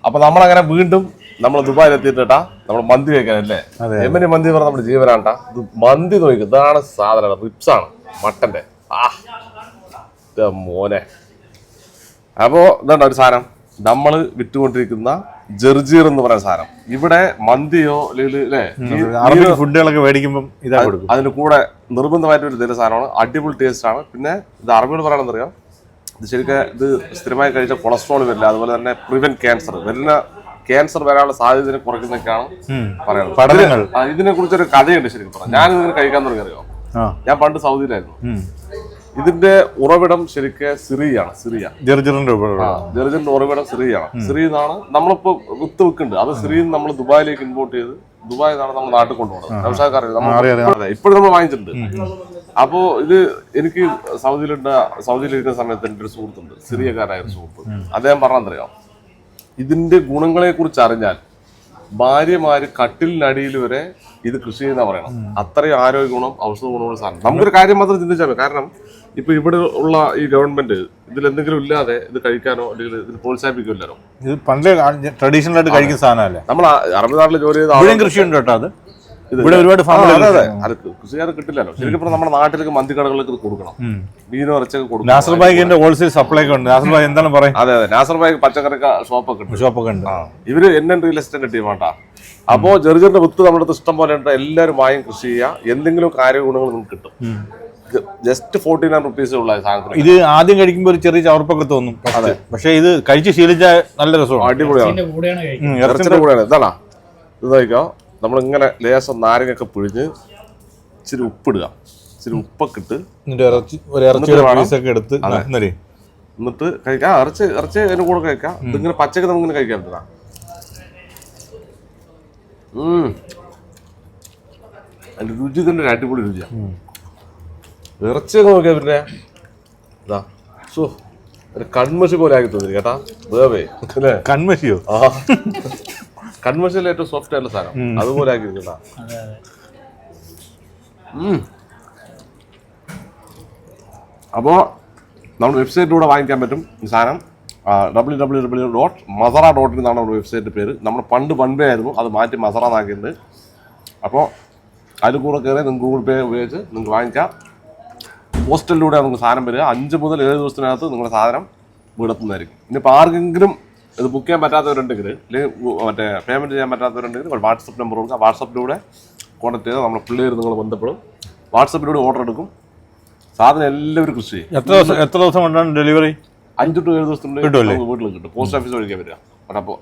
അപ്പൊ നമ്മളങ്ങനെ വീണ്ടും നമ്മൾ ദുബായിൽ എത്തിയിട്ടാ നമ്മൾ മന്തി കഴിക്കാനല്ലേ. എമ്മനി മന്തി പറഞ്ഞ നമ്മുടെ ജീവനാണ്ടാ. ഇത് മന്തി നോക്കി, ഇതാണ് സാധനം, റിപ്സ് ആണ് മട്ടന്റെ. മോനെ. അപ്പോ ഇതാണ് ഒരു സാധനം നമ്മൾ വിറ്റുകൊണ്ടിരിക്കുന്ന ജർജീർ എന്ന് പറയുന്ന സാധനം. ഇവിടെ മന്തിയോ അല്ലെങ്കിൽ ഫുഡുകളൊക്കെ മേടിക്കുമ്പോൾ ഇതാ കൊടുക്കും. അതിന്റെ കൂടെ നിർബന്ധമായിട്ട് ഒരു തരുന്ന സാധനമാണ്. അടിപൊളി ടേസ്റ്റ് ആണ്. പിന്നെ ഇത് അറബികൾ പറയണമെന്ന് അറിയാം, ഇത് ശരിക്കും ഇത് സ്ഥിരമായി കഴിച്ച കൊളസ്ട്രോൾ വരില്ല, അതുപോലെ തന്നെ പ്രിവെന്റ് ക്യാൻസർ വരാനുള്ള സാധ്യത കുറയ്ക്കുന്നൊക്കെയാണ് പറയുന്നത്. ഇതിനെ കുറിച്ചൊരു കഥയുണ്ട് ശരിക്കും പറഞ്ഞാൽ. ഞാൻ ഇതിന് കഴിക്കാൻ തുടങ്ങി അറിയാം. ഞാൻ പണ്ട് സൗദിയിലായിരുന്നു. ഇതിന്റെ ഉറവിടം ശരിക്കും സിറിയ. ജർജറിന്റെ ഉറവിടം സിറിയാണ്. സിറിയിൽ നിന്നാണ് നമ്മളിപ്പോ വിത്ത് വെക്കുന്നുണ്ട്. അത് സിറിയിൽ നിന്ന് നമ്മൾ ദുബായിലേക്ക് ഇമ്പോർട്ട് ചെയ്ത് ദുബായിൽ നിന്നാണ് നമ്മൾ നാട്ടിൽ കൊണ്ടുപോകുന്നത്. ഇപ്പോഴും നമ്മൾ വാങ്ങിച്ചിട്ടുണ്ട്. അപ്പോ ഇത് എനിക്ക് സൗദിയിലിരിക്കുന്ന സമയത്ത് എൻ്റെ ഒരു സുഹൃത്തുണ്ട്, സിറിയക്കാരായ ഒരു സുഹൃത്ത്. അദ്ദേഹം പറഞ്ഞറിയാം, ഇതിന്റെ ഗുണങ്ങളെ കുറിച്ച് അറിഞ്ഞാൽ ഭാര്യമാര് കട്ടിലിനടിയിൽ വരെ ഇത് കൃഷി ചെയ്യുന്ന പറയണം. അത്രയും ആരോഗ്യ ഗുണം, ഔഷധ ഗുണമുള്ള സാധനം. നമുക്കൊരു കാര്യം മാത്രം ചിന്തിച്ചാൽ മതി. കാരണം ഇപ്പൊ ഇവിടെ ഉള്ള ഈ ഗവൺമെന്റ് ഇതിൽ എന്തെങ്കിലും ഇല്ലാതെ ഇത് കഴിക്കാനോ അല്ലെങ്കിൽ ഇതിന് പ്രോത്സാഹിപ്പിക്കില്ലല്ലോ. ഇത് പണ്ട് ട്രഡീഷണൽ ആയിട്ട് കഴിക്കുന്ന സാധനമല്ല. നമ്മൾ അറബ് നാട്ടിൽ ജോലി ചെയ്ത കൃഷി ഉണ്ട് കേട്ടോ. അത് ഇവിടെ ഒരുപാട് കൃഷിക്കാർ കിട്ടില്ലല്ലോ. ശരിക്കും നമ്മുടെ നാട്ടിലേക്ക് മന്തി കടകളിലേക്ക് ഇത് കൊടുക്കണം. മീനോ ഇറച്ചൊക്കെ കൊടുക്കണം. നാസർ ഭായിന്റെ ഹോൾസെയിൽ സപ്ലൈ ഒക്കെ ഉണ്ട്. നാസർ ഭായി എന്താണ് പറയുക? അതെ, നാസർ ഭായി പച്ചക്കറി ഷോപ്പൊക്കെ ഉണ്ട്. ഇവര് റിയൽ എസ്റ്റേറ്റ് ടീമാട്ടാ. അപ്പോ ജർജറിന്റെ വിത്ത് നമ്മുടെ അടുത്ത് ഇഷ്ടം പോലെ ഉണ്ട്. എല്ലാവരും വായും കൃഷി ചെയ്യുക. എന്തെങ്കിലും കാര്യ ഗുണങ്ങൾ നിങ്ങൾക്ക് കിട്ടും. ജസ്റ്റ് 49 റുപ്പീസ് ഉള്ള സാധനത്തിന്. ഇത് ആദ്യം കഴിക്കുമ്പോൾ ഒരു ചെറിയ ചവർപ്പൊക്കെ തോന്നും. അതെ, പക്ഷെ ഇത് കഴിച്ച് ശീലിച്ചാൽ നല്ല രസമാണ്. അടിപൊളിയാണ്. ഇതാണോ ഇത് കഴിക്കാം. നമ്മളിങ്ങനെ ലേശം നാരങ്ങയൊക്കെ പിഴിഞ്ഞ് ഇച്ചിരി ഉപ്പിടുക, ഇച്ചിരി ഉപ്പൊക്കെ ഇട്ട് എന്നിട്ട് കഴിക്കാം. ഇറച്ചി അതിന് കൂടെ കഴിക്കാം. ഇതിങ്ങനെ പച്ചക്ക് നമുക്കിങ്ങനെ കഴിക്കാൻ പറ്റുന്ന അതിന്റെ രുചി തന്നെ ഒരു അടിപൊളി രുചിയാണ്. ഇറച്ചിയൊക്കെ നോക്കിയാ പിന്നെ ഇതാ ഒരു കൺമഷി പോലെ ആക്കി തോന്നി കേട്ടാ. വേവേ കൺമഷിയോ? കൺമഷിയിൽ ഏറ്റവും സോഫ്റ്റ് ആയിട്ടുള്ള സാധനം അതുപോലെ ആക്കിയിരിക്കട്ടാ. അപ്പോ നമ്മുടെ വെബ്സൈറ്റിലൂടെ വാങ്ങിക്കാൻ പറ്റും ഈ സാധനം. www.mazara.in എന്നാണ് നമ്മുടെ വെബ്സൈറ്റ് പേര്. നമ്മൾ പണ്ട് വൺവേ ആയിരുന്നു, അത് മാറ്റി മസറ എന്നാക്കിയിട്ടുണ്ട്. അപ്പോൾ അതിൽ കൂടെ കയറി നിങ്ങൾക്ക് ഗൂഗിൾ പേ ഉപയോഗിച്ച് നിങ്ങൾക്ക് വാങ്ങിക്കാം. പോസ്റ്റലിലൂടെ നമുക്ക് സാധനം വരിക. 5 മുതൽ 7 ദിവസത്തിനകത്ത് നിങ്ങളുടെ സാധനം വീടെത്തുന്നതായിരിക്കും. ഇനിയിപ്പോൾ ആർക്കെങ്കിലും ഇത് ബുക്ക് ചെയ്യാൻ പറ്റാത്തവരുണ്ടെങ്കിൽ അല്ലെങ്കിൽ മറ്റേ പേയ്മെൻറ്റ് ചെയ്യാൻ പറ്റാത്തവരുണ്ടെങ്കിൽ വാട്സപ്പ് നമ്പർ കൊടുക്കുക. വാട്സപ്പിലൂടെ കോൺടാക്ട് ചെയ്താൽ നമ്മുടെ പിള്ളേർ നിങ്ങൾ ബന്ധപ്പെടും. വാട്സപ്പിലൂടെ ഓർഡർ എടുക്കും. സാധനം എല്ലാവരും കൃഷി ചെയ്യും. എത്ര ദിവസം കൊണ്ടാണ് ഡെലിവറി? 5 to 7 ദിവസത്തിനുള്ളിൽ വീട്ടിൽ കിട്ടും. പോസ്റ്റ് ഓഫീസ് വഴിക്കാൻ വരിക. അപ്പോൾ